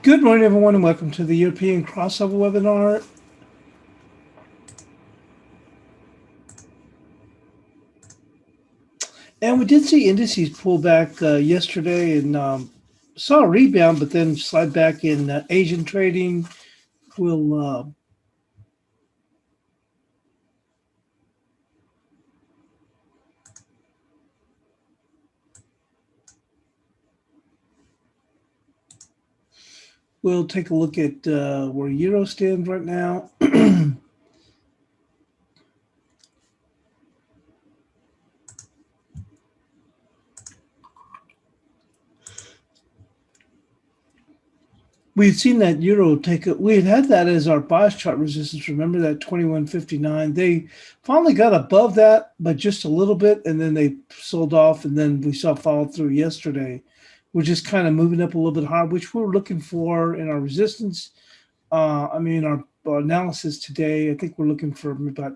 Good morning, everyone, and welcome to the European crossover webinar. And we did see indices pull back yesterday and saw a rebound, but then slide back in Asian trading. We'll take a look at where Euro stands right now. We'd seen that Euro we had that as our bias chart resistance. Remember that 21.59? They finally got above that, but just a little bit, and then they sold off, and then we saw follow through yesterday. We're just kind of moving up a little bit higher, which we're looking for in our resistance. Our analysis today, I think we're looking for about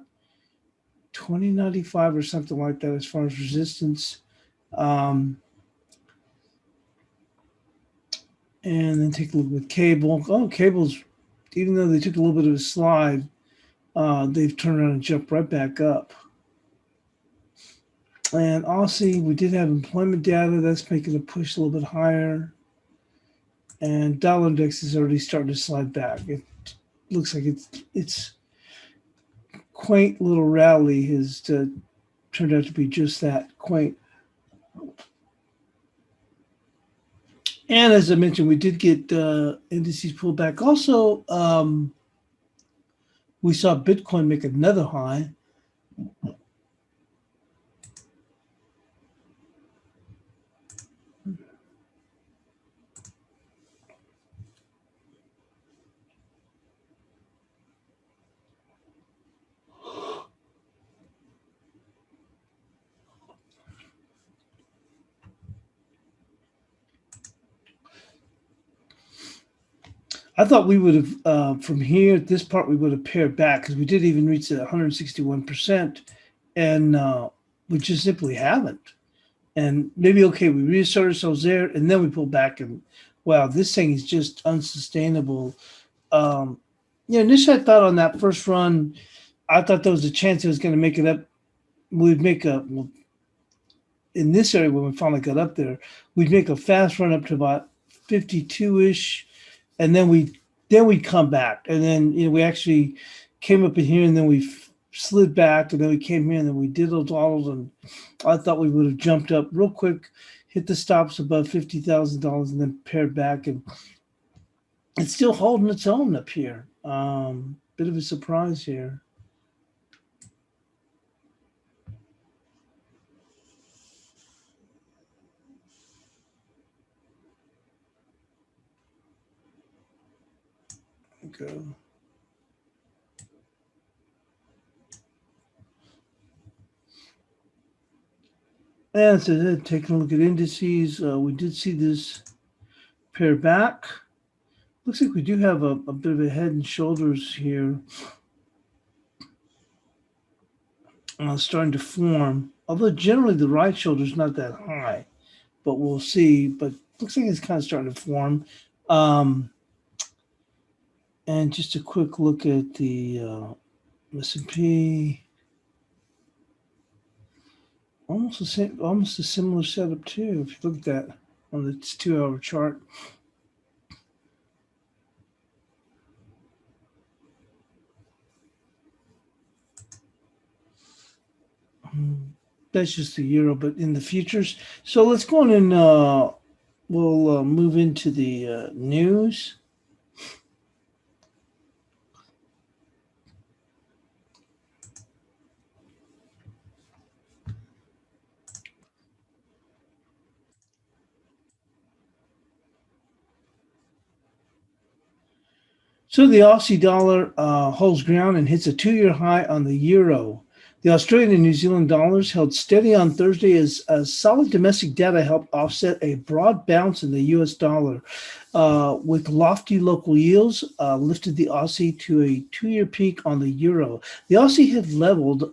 20.95 or something like that as far as resistance. And then take a look with cable. Oh, cables, even though they took a little bit of a slide, they've turned around and jumped right back up. And Aussie, we did have employment data. That's making a push a little bit higher. And dollar index is already starting to slide back. It looks like it's quaint little rally has turned out to be just that, quaint. And as I mentioned, we did get indices pulled back. Also, we saw Bitcoin make another high. I thought we would have, from here, this part, we would have paired back because we did even reach the 161%, and we just simply haven't. And maybe, okay, we reassert ourselves there, and then we pull back, and wow, this thing is just unsustainable. Initially I thought on that first run, I thought there was a chance it was going to make it up. We'd make in this area when we finally got up there, we'd make a fast run up to about 52-ish. And then we'd come back, and then we actually came up in here, and then we slid back, and then we came here, and then we diddle-daddled, and I thought we would have jumped up real quick, hit the stops above $50,000, and then paired back, and it's still holding its own up here. Bit of a surprise here. Go. And so taking a look at indices, we did see this pair back. Looks like we do have a bit of a head and shoulders here starting to form. Although generally the right shoulder is not that high, but we'll see. But looks like it's kind of starting to form. And just a quick look at the S&P. Almost a similar setup too. If you look at that on the 2-hour chart. That's just the euro, but in the futures. So let's go on and we'll move into the news. So the Aussie dollar holds ground and hits a 2-year high on the euro. The Australian and New Zealand dollars held steady on Thursday as solid domestic data helped offset a broad bounce in the U.S. dollar, with lofty local yields lifted the Aussie to a 2-year peak on the euro. The Aussie had leveled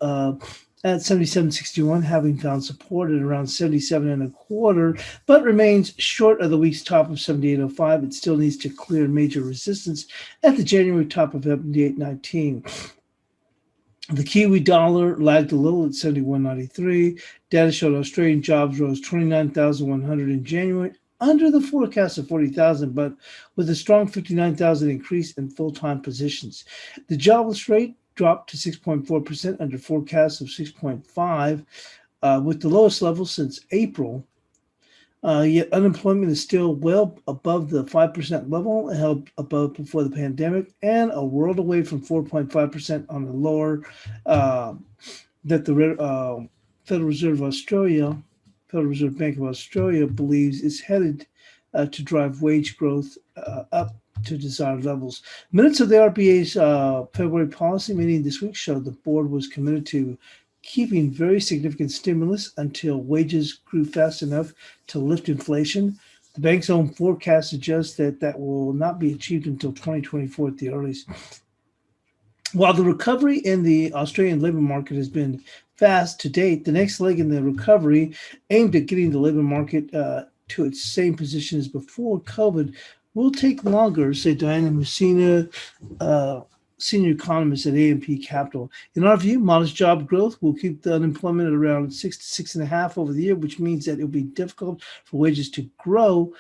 at 77.61, having found support at around 77 and a quarter, but remains short of the week's top of 78.05. It still needs to clear major resistance at the January top of 78.19. The Kiwi dollar lagged a little at 71.93. Data showed Australian jobs rose 29,100 in January, under the forecast of 40,000, but with a strong 59,000 increase in full-time positions. The jobless rate dropped to 6.4% under forecast of 6.5, with the lowest level since April. Yet unemployment is still well above the 5% level held above before the pandemic, and a world away from 4.5% on the lower that the Federal Reserve of Australia, Federal Reserve Bank of Australia believes is headed to drive wage growth up to desired levels. Minutes of the RBA's February policy meeting this week showed the board was committed to keeping very significant stimulus until wages grew fast enough to lift inflation. The bank's own forecast suggests that that will not be achieved until 2024 at the earliest. While the recovery in the Australian labor market has been fast to date, the next leg in the recovery, aimed at getting the labor market to its same position as before COVID, will take longer, said Diana Messina, senior economist at A&P Capital. In our view, modest job growth will keep the unemployment at around 6 to 6.5 over the year, which means that it will be difficult for wages to grow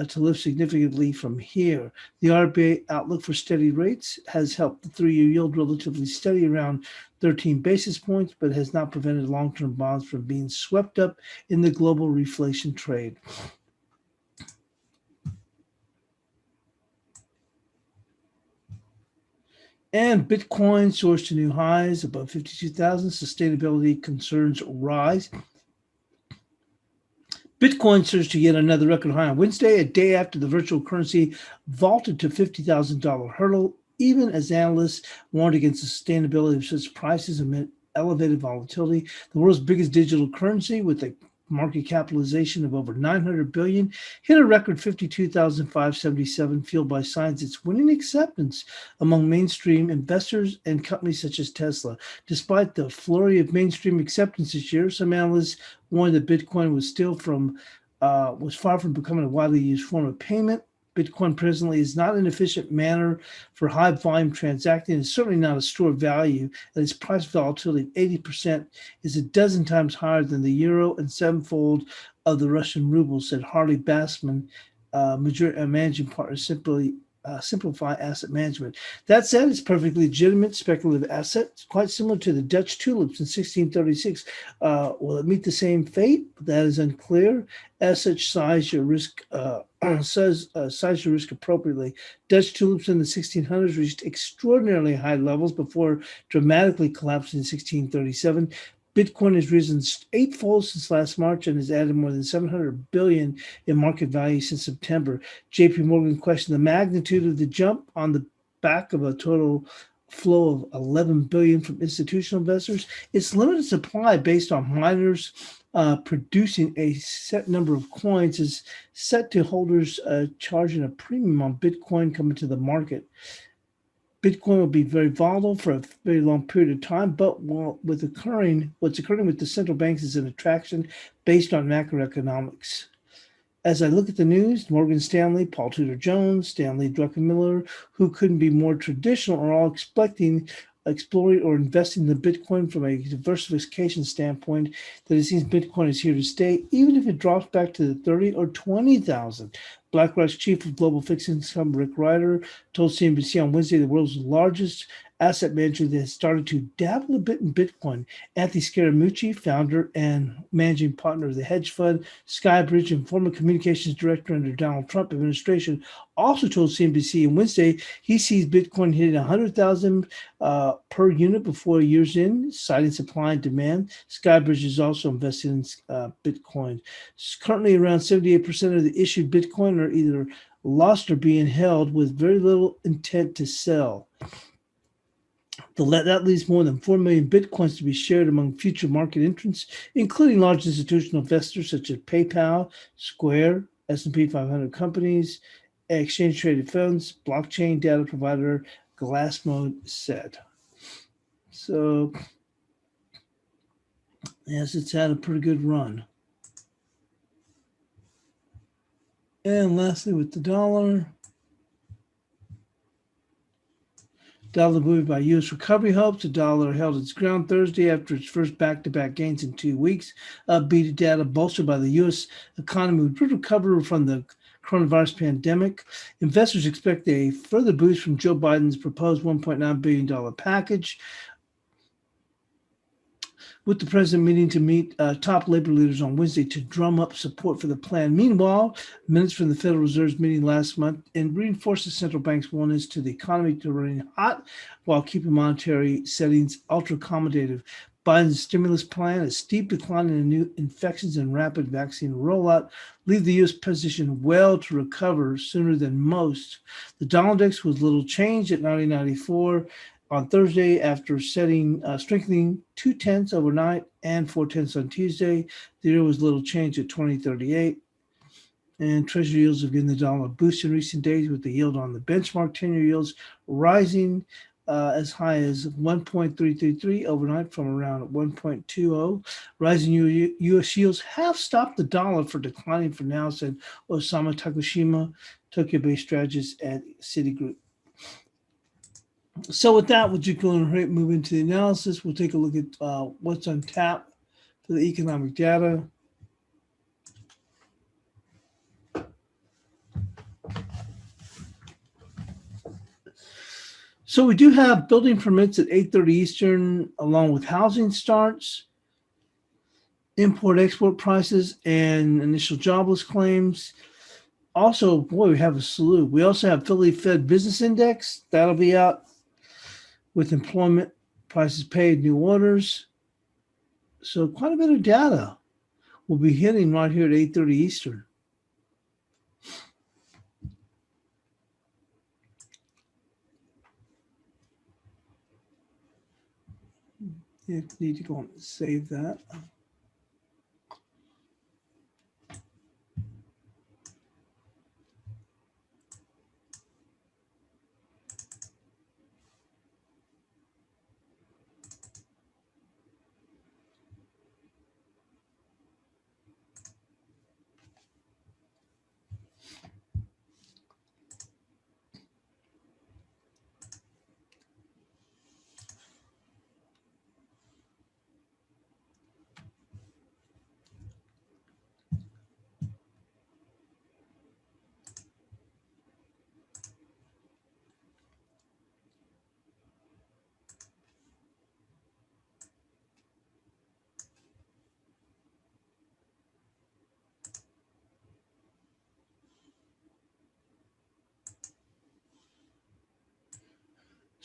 to lift significantly from here. The RBA outlook for steady rates has helped the 3-year yield relatively steady around 13 basis points, but has not prevented long-term bonds from being swept up in the global reflation trade. And Bitcoin soars to new highs above 52,000. Sustainability concerns rise. Bitcoin surged to yet another record high on Wednesday, a day after the virtual currency vaulted to $50,000 hurdle, even as analysts warned against the sustainability of such prices amid elevated volatility. The world's biggest digital currency, with a market capitalization of over 900 billion, hit a record 52,577, fueled by signs it's winning acceptance among mainstream investors and companies such as Tesla. Despite the flurry of mainstream acceptance this year, some analysts warned that Bitcoin was far from becoming a widely used form of payment. Bitcoin presently is not an efficient manner for high volume transacting. It's certainly not a store of value, and its price volatility of 80% is a dozen times higher than the euro and sevenfold of the Russian ruble, said Harley Bassman, managing partner Simplify Asset Management. That said, it's perfectly legitimate speculative asset, quite similar to the Dutch tulips in 1636. Will it meet the same fate? That is unclear. As such, size your risk appropriately. Dutch tulips in the 1600s reached extraordinarily high levels before dramatically collapsing in 1637. Bitcoin has risen eightfold since last March and has added more than 700 billion in market value since September. JP Morgan questioned the magnitude of the jump on the back of a total flow of 11 billion from institutional investors. Its limited supply based on miners producing a set number of coins is set to holders charging a premium on Bitcoin coming to the market. Bitcoin will be very volatile for a very long period of time, but what's occurring with the central banks is an attraction based on macroeconomics. As I look at the news, Morgan Stanley, Paul Tudor Jones, Stanley Druckenmiller, who couldn't be more traditional, are all exploring or investing in the Bitcoin from a diversification standpoint. That it seems Bitcoin is here to stay, even if it drops back to the 30 or 20,000. BlackRock's chief of global fixed income, Rick Ryder, told CNBC on Wednesday the world's largest asset manager that has started to dabble a bit in Bitcoin. Anthony Scaramucci, founder and managing partner of the hedge fund Skybridge and former communications director under Donald Trump administration, also told CNBC on Wednesday he sees Bitcoin hitting 100,000 per unit before a year's in, citing supply and demand. Skybridge is also invested in Bitcoin. Currently, around 78% of the issued Bitcoin are either lost or being held with very little intent to sell. That leaves more than 4 million Bitcoins to be shared among future market entrants, including large institutional investors such as PayPal, Square, S&P 500 companies, exchange-traded funds, blockchain data provider Glassnode said. So Yes, it's had a pretty good run. And lastly, with the dollar. Dollar buoyed by U.S. recovery hopes. The dollar held its ground Thursday after its first back-to-back gains in 2 weeks. Upbeat data bolstered by the U.S. economy would recover from the coronavirus pandemic. Investors expect a further boost from Joe Biden's proposed $1.9 billion package, with the president meeting to meet top labor leaders on Wednesday to drum up support for the plan. Meanwhile, minutes from the Federal Reserve's meeting last month and reinforced the central bank's willingness to the economy to remain hot while keeping monetary settings ultra-accommodative. Biden's stimulus plan, a steep decline in new infections and rapid vaccine rollout, leave the U.S. positioned well to recover sooner than most. The dollar index was little changed at 90.94 on Thursday after strengthening 0.2 overnight and 0.4 on Tuesday. The euro was little change at 20.38. And Treasury yields have given the dollar a boost in recent days, with the yield on the benchmark 10-year yields rising as high as 1.333 overnight from around 1.20. Rising U.S. yields have stopped the dollar from declining for now, said Osamu Takashima, Tokyo-based strategist at Citigroup. So with that, we'll just go and move into the analysis. We'll take a look at what's on tap for the economic data. So we do have building permits at 8:30 Eastern, along with housing starts, import-export prices, and initial jobless claims. Also, boy, we have a slew. We also have Philly Fed Business Index. That'll be out with employment, prices paid, new orders. So quite a bit of data will be hitting right here at 8:30 Eastern. You need to go and save that.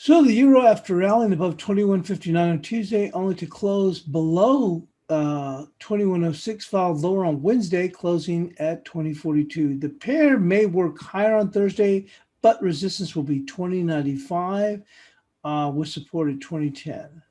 So the euro, after rallying above 21.59 on Tuesday, only to close below 21.06, filed lower on Wednesday, closing at 20.42. The pair may work higher on Thursday, but resistance will be 20.95 with support at 20.10.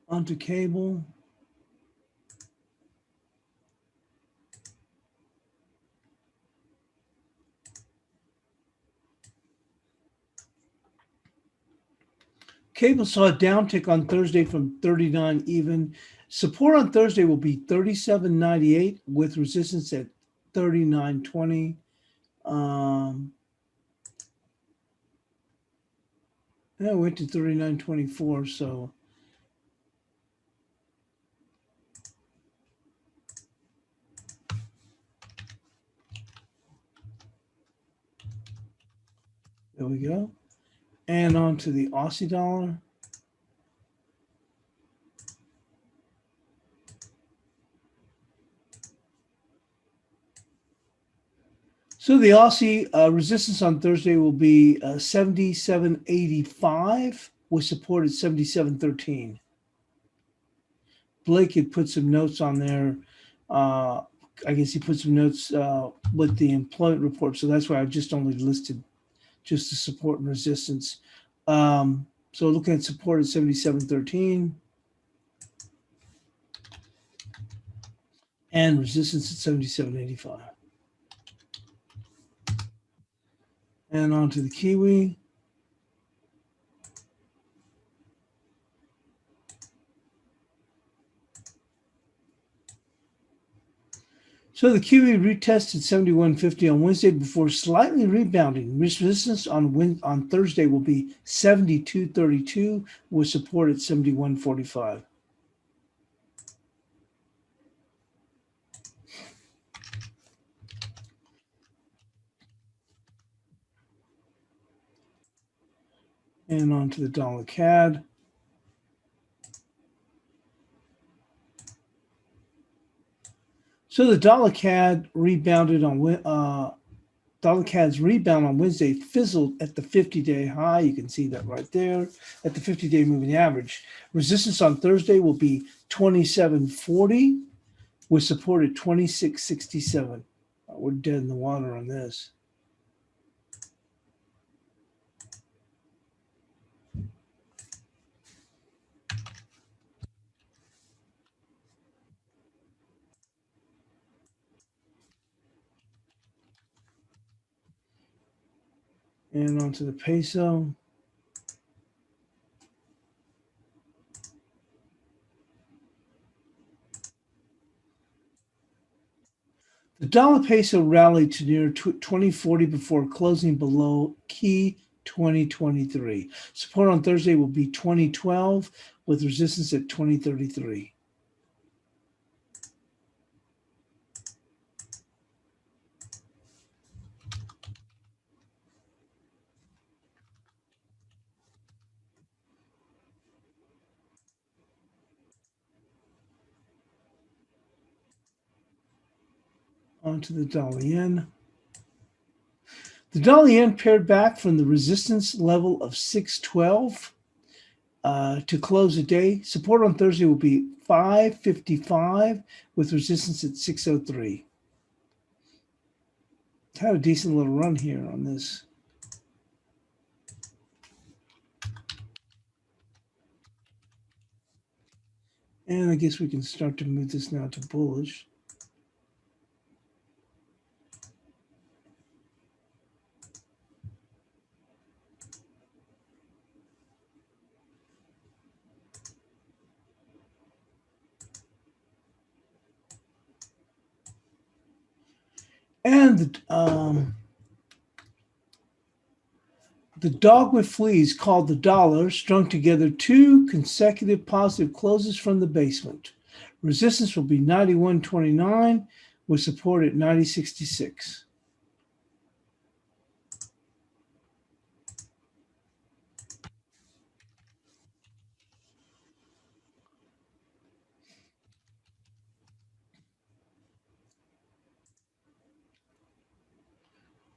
Onto cable. Cable saw a downtick on Thursday from 39 even. Support on Thursday will be 37.98 with resistance at 39.20. Yeah, it went to 39.24, so there we go. And on to the Aussie dollar. So the Aussie resistance on Thursday will be 77.85 with support at 77.13. Blake had put some notes on there. I guess he put some notes with the employment report, so that's why I just only listed just the support and resistance. So looking at support at 77.13. and resistance at 77.85. And on to the Kiwi. So the Kiwi retested 71.50 on Wednesday before slightly rebounding. Resistance on Thursday will be 72.32 with support at 71.45. And on to the dollar CAD. So the dollar CAD rebounded on dollar CAD's rebound on Wednesday fizzled at the 50-day high. You can see that right there at the 50-day moving average. Resistance on Thursday will be 27.40 with support at 26.67. We're dead in the water on this. And onto the peso. The dollar peso rallied to near 2040 before closing below key 2023. Support on Thursday will be 2012 with resistance at 2033. Onto the dollar yen. The dollar yen paired back from the resistance level of 612 to close the day. Support on Thursday will be 555 with resistance at 603. Had a decent little run here on this. And I guess we can start to move this now to bullish. And the dog with fleas called the dollar strung together two consecutive positive closes from the basement. Resistance will be 91.29 with support at 90.66.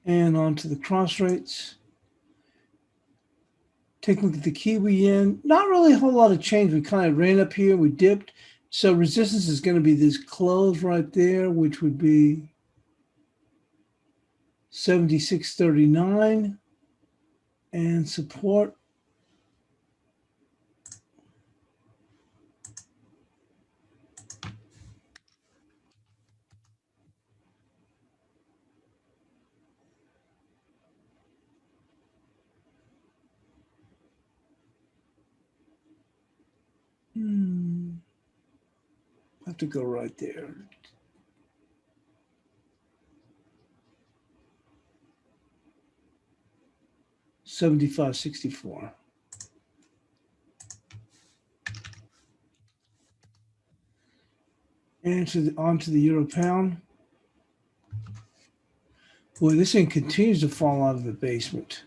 And on to the cross rates. Take a look at the Kiwi yen. Not really a whole lot of change. We kind of ran up here. We dipped. So resistance is going to be this close right there, which would be 76.39. And support. Have to go right there. $75.64. And onto the euro pound. Boy, this thing continues to fall out of the basement.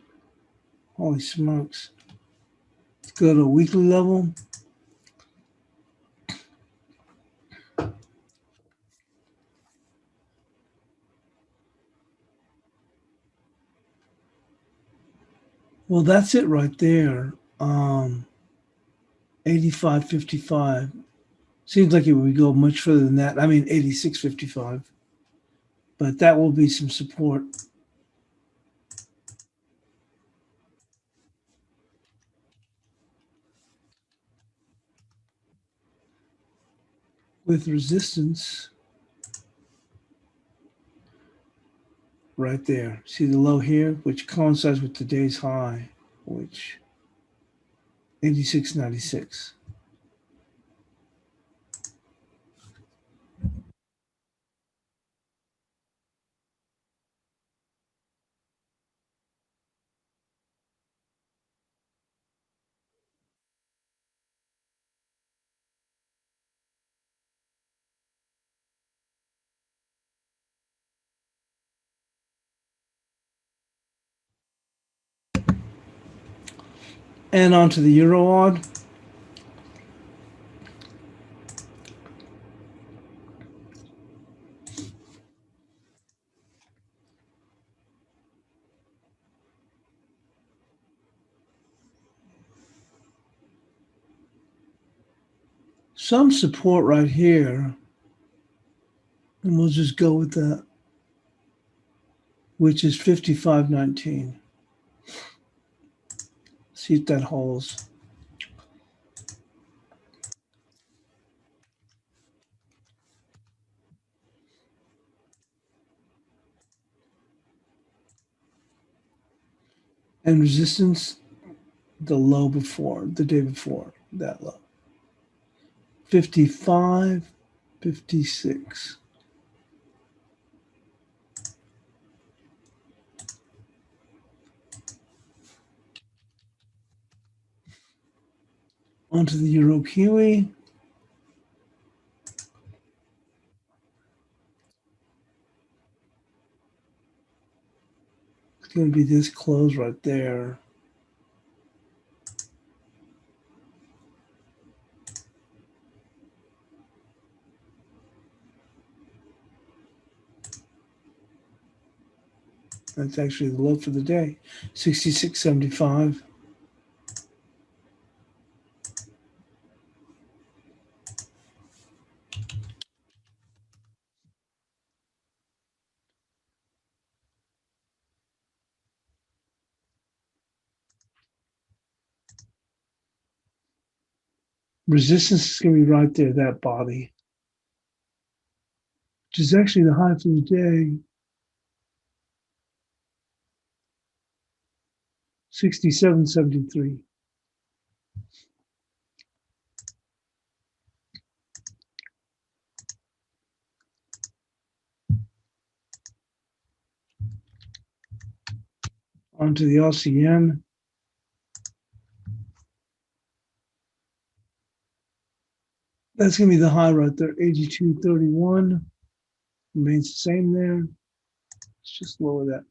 Holy smokes. Let's go to a weekly level. Well, that's it right there. 85.55. Seems like it would go much further than that. I mean, 86.55. But that will be some support. With resistance right there. See the low here, which coincides with today's high, which 86.96. And onto the euro odd. Some support right here, and we'll just go with that, which is 55.19. See if that holds. And resistance, the low before, the day before, that low. 55, 56. Onto the Euro Kiwi. It's going to be this close right there. That's actually the low for the day, 66.75. Resistance is going to be right there, that body, which is actually the high for the day, 67.73. Onto the LCN. That's going to be the high right there, 82.31. Remains the same there. Let's just lower that.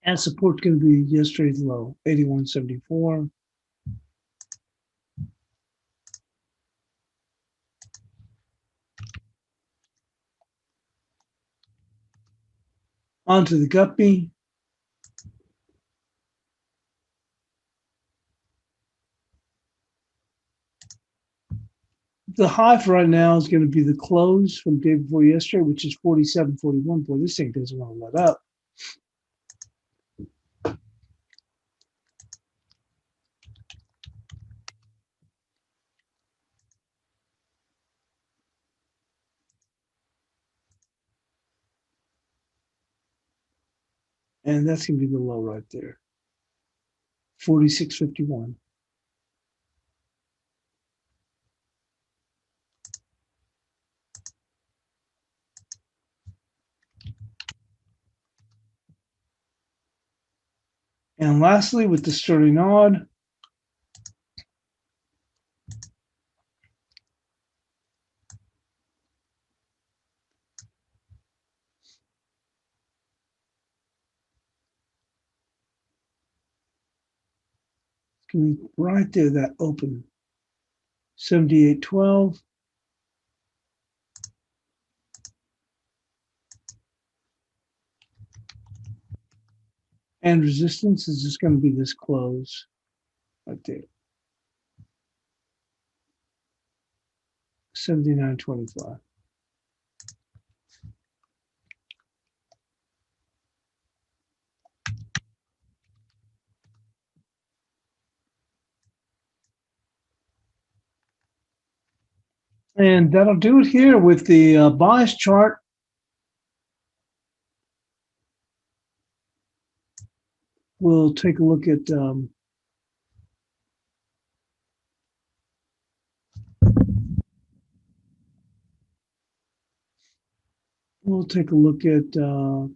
And support going to be yesterday's low, 81.74. Onto the guppy. The high for right now is going to be the close from the day before yesterday, which is 47.41. Boy, this thing doesn't want to let up. And that's going to be the low right there, 46.51. And lastly, with the sterling odd, it's going to be right there, that open, 78.12. And resistance is just going to be this close right there, 79.25. And that'll do it here with the bias chart. We'll take a look at a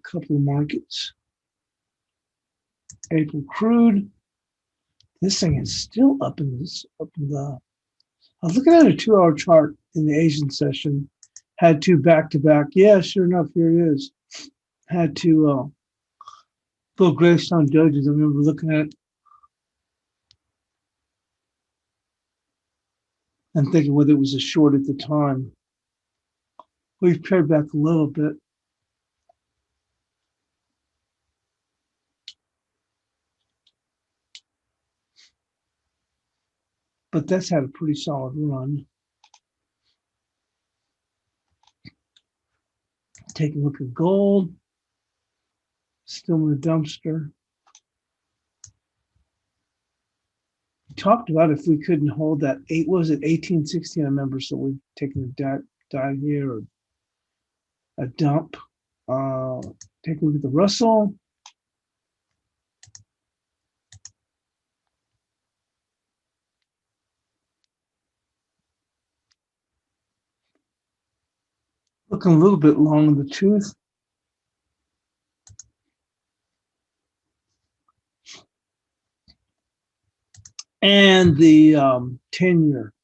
couple of markets. April crude. This thing is still up in the. I was looking at a 2-hour chart in the Asian session. Had two back-to-back. Yeah, sure enough, here it is. Had two little gravestone dojis. I remember looking at it and thinking whether it was a short at the time. We've pared back a little bit. But that's had a pretty solid run. Take a look at gold. Still in the dumpster. We talked about if we couldn't hold that 1860, I remember, so we've taken a dive here, or a dump. Take a look at the Russell. Looking a little bit long in the tooth. And the 10-year.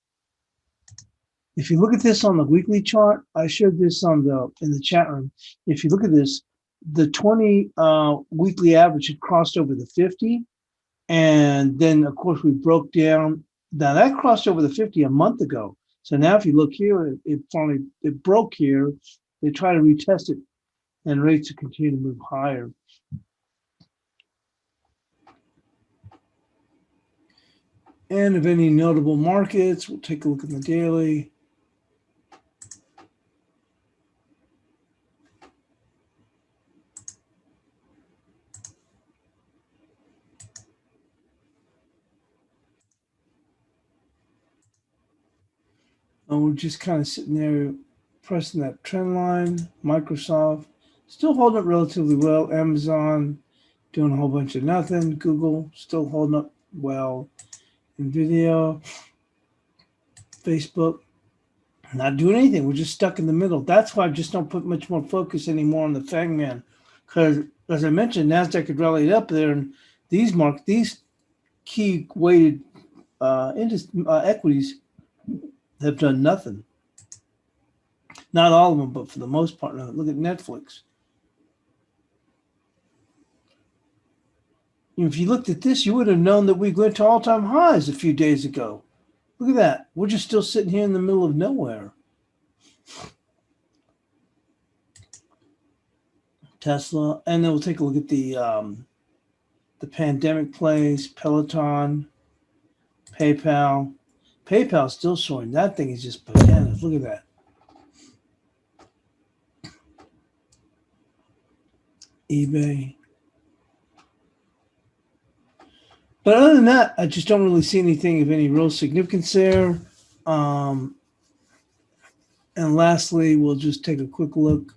If you look at this on the weekly chart, I showed this in the chat room. If you look at this, the 20 weekly average had crossed over the 50, and then of course we broke down. Now that crossed over the 50 a month ago. So now if you look here, it broke here. They try to retest it, and rates will continue to move higher. And of any notable markets, we'll take a look at the daily. And we're just kind of sitting there pressing that trend line. Microsoft still holding up relatively well. Amazon doing a whole bunch of nothing. Google still holding up well. NVIDIA, Facebook, not doing anything. We're just stuck in the middle. That's why I just don't put much more focus anymore on the Fang Man. Because as I mentioned, NASDAQ had rallied up there, and these key weighted equities have done nothing. Not all of them, but for the most part. Now, look at Netflix. If you looked at this, you would have known that we went to all-time highs a few days ago. Look at that. We're just still sitting here in the middle of nowhere. Tesla. And then we'll take a look at the pandemic plays, Peloton, PayPal. PayPal still showing. That thing is just bananas. Look at that. eBay. But other than that, I just don't really see anything of any real significance there. And lastly, we'll just take a quick look.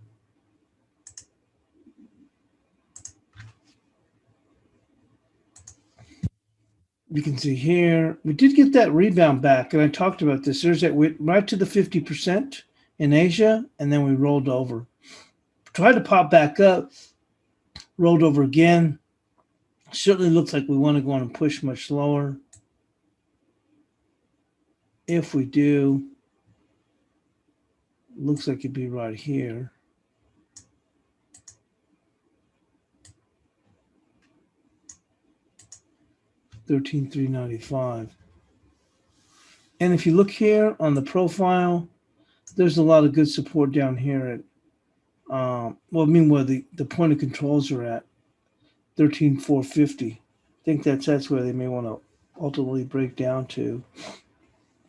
You can see here, we did get that rebound back, and I talked about this. There's that went right to the 50% in Asia, and then we rolled over. Tried to pop back up, rolled over again. Certainly looks like we want to go on and push much lower. If we do, looks like it'd be right here. $13,395. And if you look here on the profile, there's a lot of good support down here at, where the point of controls are at, 13,450. I think that's where they may want to ultimately break down to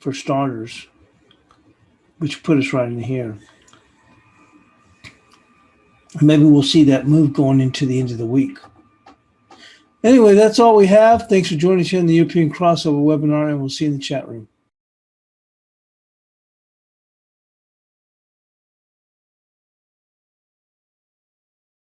for starters, which put us right in here. Maybe we'll see that move going into the end of the week. Anyway, that's all we have. Thanks for joining us here in the European Crossover webinar, and we'll see you in the chat room.